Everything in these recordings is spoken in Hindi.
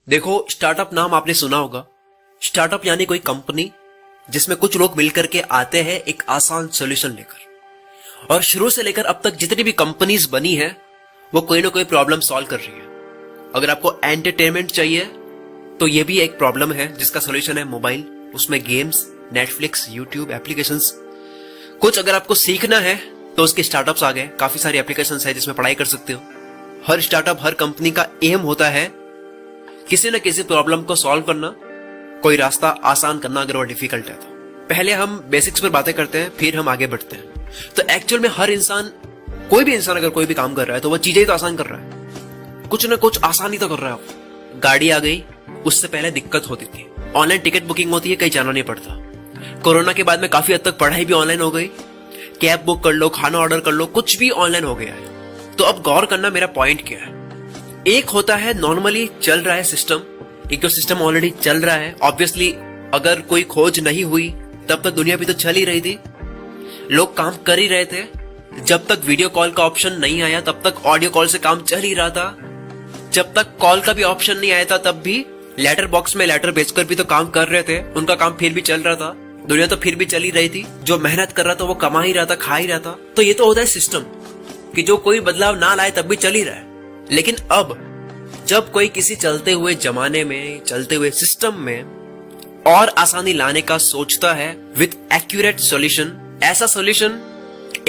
देखो, स्टार्टअप नाम आपने सुना होगा। स्टार्टअप यानी कोई कंपनी जिसमें कुछ लोग मिलकर के आते हैं एक आसान सॉल्यूशन लेकर। और शुरू से लेकर अब तक जितनी भी कंपनीज बनी है वो कोई ना कोई प्रॉब्लम सॉल्व कर रही है। अगर आपको एंटरटेनमेंट चाहिए तो ये भी एक प्रॉब्लम है जिसका सॉल्यूशन है मोबाइल। उसमें गेम्स, नेटफ्लिक्स, यूट्यूब, एप्लीकेशंस। कुछ अगर आपको सीखना है तो उसके स्टार्टअप्स आ गए, काफी सारी एप्लीकेशंस है जिसमें पढ़ाई कर सकते हो। हर स्टार्टअप, हर कंपनी का एम होता है किसी न किसी प्रॉब्लम को सॉल्व करना, कोई रास्ता आसान करना अगर वो डिफिकल्ट है तो। पहले हम बेसिक्स पर बातें करते हैं, फिर हम आगे बढ़ते हैं। तो एक्चुअल में हर इंसान, कोई भी इंसान अगर कोई भी काम कर रहा है तो वो चीजें तो आसान कर रहा है, कुछ ना कुछ आसानी तो कर रहा है। गाड़ी आ गई, उससे पहले दिक्कत होती थी। ऑनलाइन टिकट बुकिंग होती है, कहीं जाना नहीं पड़ता। कोरोना के बाद में काफी हद तक पढ़ाई भी ऑनलाइन हो गई। कैब बुक कर लो, खाना ऑर्डर कर लो, कुछ भी ऑनलाइन हो गया है। तो अब गौर करना मेरा पॉइंट क्या है। एक होता है नॉर्मली चल रहा है सिस्टम, एक जो सिस्टम ऑलरेडी चल रहा है। ऑब्वियसली अगर कोई खोज नहीं हुई तब तक दुनिया भी तो चल ही रही थी, लोग काम कर ही रहे थे। जब तक वीडियो कॉल का ऑप्शन नहीं आया तब तक ऑडियो कॉल से काम चल ही रहा था। जब तक कॉल का भी ऑप्शन नहीं आया था तब भी लेटर बॉक्स में लेटर भेजकर भी तो काम कर रहे थे, उनका काम फिर भी चल रहा था। दुनिया तो फिर भी चल ही रही थी। जो मेहनत कर रहा था वो कमा ही रहा था, खा ही रहा था। तो ये तो होता है सिस्टम कि जो कोई बदलाव ना लाए तब भी चल ही रहा है। लेकिन अब जब कोई किसी चलते हुए जमाने में, चलते हुए सिस्टम में और आसानी लाने का सोचता है विथ एक्यूरेट सॉल्यूशन, ऐसा सॉल्यूशन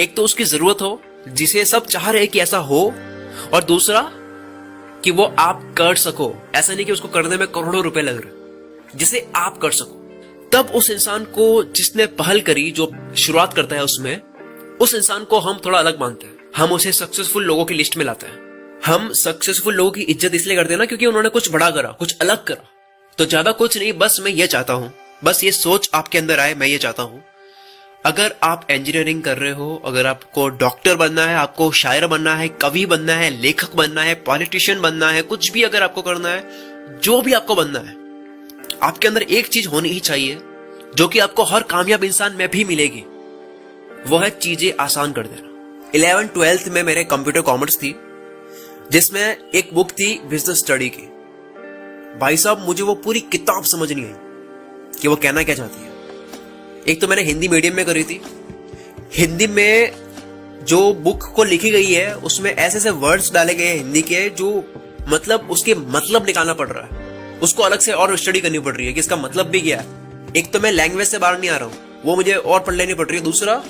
एक तो उसकी जरूरत हो जिसे सब चाह रहे कि ऐसा हो, और दूसरा कि वो आप कर सको। ऐसा नहीं कि उसको करने में करोड़ों रुपए लग रहे, जिसे आप कर सको। तब उस इंसान को जिसने पहल करी, जो शुरुआत करता है उसमें, उस इंसान को हम थोड़ा अलग मानते हैं। हम उसे सक्सेसफुल लोगों की लिस्ट में लाते हैं। हम सक्सेसफुल लोगों की इज्जत इसलिए करते हैं ना क्योंकि उन्होंने कुछ बड़ा करा, कुछ अलग करा। तो ज्यादा कुछ नहीं, बस मैं ये चाहता हूं, बस ये सोच आपके अंदर आए, मैं ये चाहता हूं अगर आप इंजीनियरिंग कर रहे हो, अगर आपको डॉक्टर बनना है, आपको शायर बनना है, कवि बनना है, लेखक बनना है, पॉलिटिशियन बनना है, कुछ भी अगर आपको करना है, जो भी आपको बनना है, आपके अंदर एक चीज होनी ही चाहिए जो कि आपको हर कामयाब इंसान में भी मिलेगी। वो है चीजें आसान कर देना। 11th 12th में मेरे कंप्यूटर कॉमर्स थी, जिसमें एक बुक थी बिजनेस स्टडी की। भाई साहब, मुझे वो पूरी किताब समझ नहीं आई कि वो कहना क्या चाहती है। एक तो मैंने हिंदी मीडियम में करी थी। हिंदी में जो बुक को लिखी गई है उसमें ऐसे ऐसे वर्ड्स डाले गए हैं हिंदी के, जो मतलब उसके मतलब निकालना पड़ रहा है, उसको अलग से और स्टडी करनी पड़ रही है कि इसका मतलब भी क्या है। एक तो मैं लैंग्वेज से बाहर नहीं आ रहा हूं, वो मुझे और पढ़ लेनी पड़ रही है। दूसरा,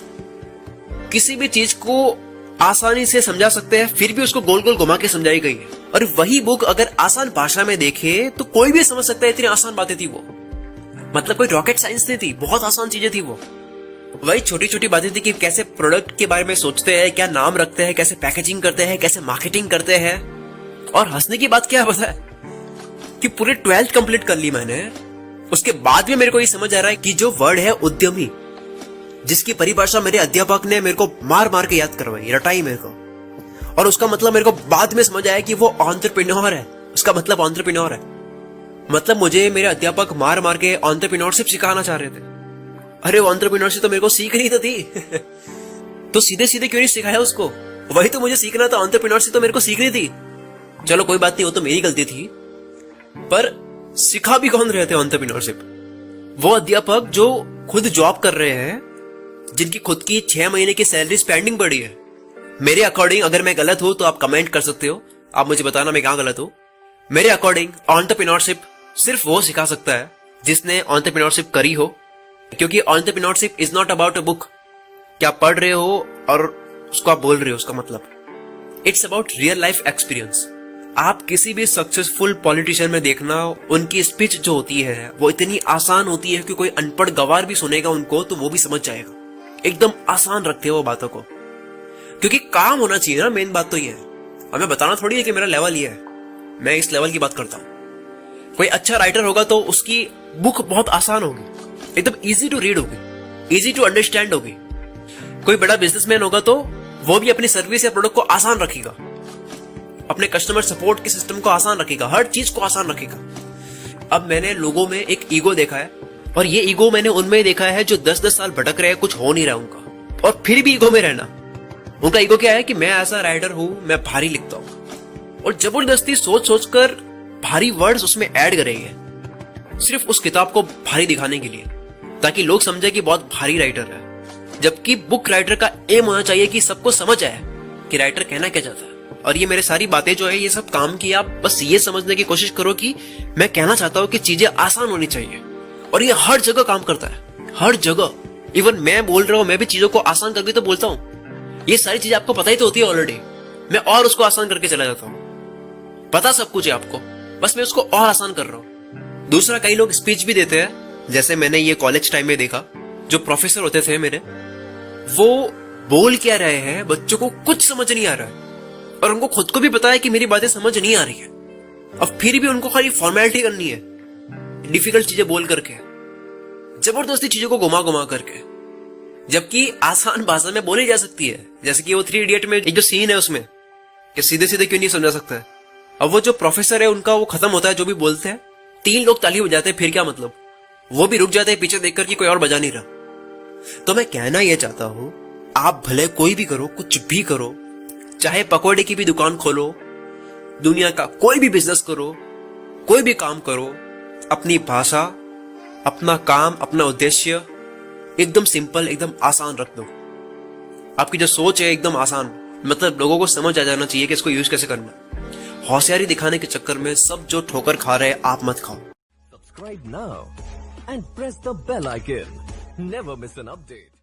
किसी भी चीज को आसानी से समझा सकते हैं फिर भी उसको गोल गोल घुमा के समझाई गई है। और वही बुक अगर आसान भाषा में देखे तो कोई भी समझ सकता है, इतनी आसान बातें थी वो। मतलब कोई रॉकेट साइंस नहीं थी, बहुत आसान चीजें थी वो। वही छोटी छोटी बातें थी कि कैसे प्रोडक्ट के बारे में सोचते हैं, क्या नाम रखते हैं, कैसे पैकेजिंग करते हैं, कैसे मार्केटिंग करते हैं। और हंसने की बात क्या है पता है कि पूरे 12th कंप्लीट कर ली मैंने, उसके बाद में मेरे को ये समझ आ रहा है कि जो वर्ड है उद्यमी, जिसकी परिभाषा मेरे अध्यापक ने मेरे को मार मार के याद करवाई, रटाई मेरे को, और उसका मतलब मेरे को बाद में समझ आया कि वो एंटरप्रेन्योर है। उसका मतलब एंटरप्रेन्योर है। मतलब मुझे मेरे अध्यापक मार मार के एंटरप्रेन्योरशिप सिखाना चाह रहे थे। अरे वो एंटरप्रेन्योरशिप तो मेरे को सीखनी तो थी तो सीधे सीधे क्यों नहीं सिखाया उसको? वही तो मुझे सीखना था, एंटरप्रेन्योरशिप तो मेरे को सीखनी थी। चलो कोई बात नहीं, वो तो मेरी गलती थी, पर सिखा भी कौन रहे थे एंटरप्रेन्योरशिप? वो अध्यापक जो खुद जॉब कर रहे हैं, जिनकी खुद की 6 महीने की सैलरी पेंडिंग पड़ी है। मेरे अकॉर्डिंग, अगर मैं गलत हूं तो आप कमेंट कर सकते हो, आप मुझे बताना मैं कहां गलत हूं। मेरे अकॉर्डिंग एंटरप्रेन्योरशिप सिर्फ वो सिखा सकता है जिसने एंटरप्रेन्योरशिप करी हो, क्योंकि entrepreneurship is not about a book कि आप पढ़ रहे हो और उसको आप बोल रहे हो, उसका मतलब it's about real life experience. आप किसी भी सक्सेसफुल पॉलिटिशियन में देखना, उनकी स्पीच जो होती है वो इतनी आसान होती है कि कोई अनपढ़ गवार भी सुनेगा उनको तो वो भी समझ जाएगा। एकदम आसान रखते हैं वो बातों को, क्योंकि काम होना चाहिए ना। मेन बात तो ये है। हमें बताना थोड़ी है कि मेरा लेवल ये है, मैं इस लेवल की बात करता हूं। कोई अच्छा राइटर होगा तो उसकी बुक बहुत आसान होगी, एकदम इजी टू रीड होगी, इजी टू अंडरस्टैंड होगी। कोई बड़ा बिजनेसमैन होगा तो वो भी अपनी सर्विस या प्रोडक्ट को आसान रखेगा, अपने कस्टमर सपोर्ट के सिस्टम को आसान रखेगा, हर चीज को आसान रखेगा। अब मैंने लोगों में एक ईगो देखा है, और ये ईगो मैंने उनमें देखा है जो 10-10 साल भटक रहे हैं, कुछ हो नहीं रहा उनका, और फिर भी ईगो में रहना। उनका ईगो क्या है कि मैं ऐसा राइटर हूं, मैं भारी लिखता हूं, और जबरदस्ती सोच सोच कर भारी वर्ड्स उसमें ऐड करे हैं सिर्फ उस किताब को भारी दिखाने के लिए, ताकि लोग समझे कि बहुत भारी राइटर है। जबकि बुक राइटर का एम होना चाहिए कि सबको समझ आए कि राइटर कहना क्या चाहता है। और ये मेरे सारी बातें जो है ये सब काम की, आप बस ये समझने की कोशिश करो कि मैं कहना चाहता हूं कि चीजें आसान होनी चाहिए। और ये हर जगह काम करता है, हर जगह। इवन मैं बोल रहा हूं, मैं भी चीजों को आसान करके तो बोलता हूं। ये सारी चीजें आपको पता ही तो होती है ऑलरेडी, मैं और उसको आसान करके चला जाता हूं। पता सब कुछ है आपको, बस मैं उसको और आसान कर रहा हूं। दूसरा, कई लोग स्पीच भी देते हैं, जैसे मैंने ये कॉलेज टाइम में देखा, जो प्रोफेसर होते थे मेरे, वो बोल क्या रहे हैं, बच्चों को कुछ समझ नहीं आ रहा है और उनको खुद को भी पता है कि मेरी बातें समझ नहीं आ रही है, और फिर भी उनको खाली फॉर्मेलिटी करनी है, डिफिकल्ट चीजें बोल करके, जबरदस्ती चीजों को घुमा घुमा करके, जबकि आसान भाषा में बोली जा सकती है। जैसे कि वो 3 इडियट में एक जो सीन है उसमें, कि सीधे सीधे क्यों नहीं समझा सकता है। अब वो जो प्रोफेसर है उनका वो खत्म होता है जो भी बोलते हैं, 3 लोग ताली बजाते हैं, फिर क्या मतलब, वो भी रुक जाते हैं पीछे देखकर कि कोई और बजा नहीं रहा। तो मैं कहना यह चाहता हूं, आप भले कोई भी करो, कुछ भी करो, चाहे पकौड़े की भी दुकान खोलो, दुनिया का कोई भी बिजनेस करो, कोई भी काम करो, अपनी भाषा, अपना काम, अपना उद्देश्य एकदम सिंपल, एकदम आसान रख दो। आपकी जो सोच है एकदम आसान, मतलब लोगों को समझ आ जाना चाहिए कि इसको यूज कैसे करना। होशियारी दिखाने के चक्कर में सब जो ठोकर खा रहे हैं, आप मत खाओ। Subscribe now and press the bell icon. Never miss an update.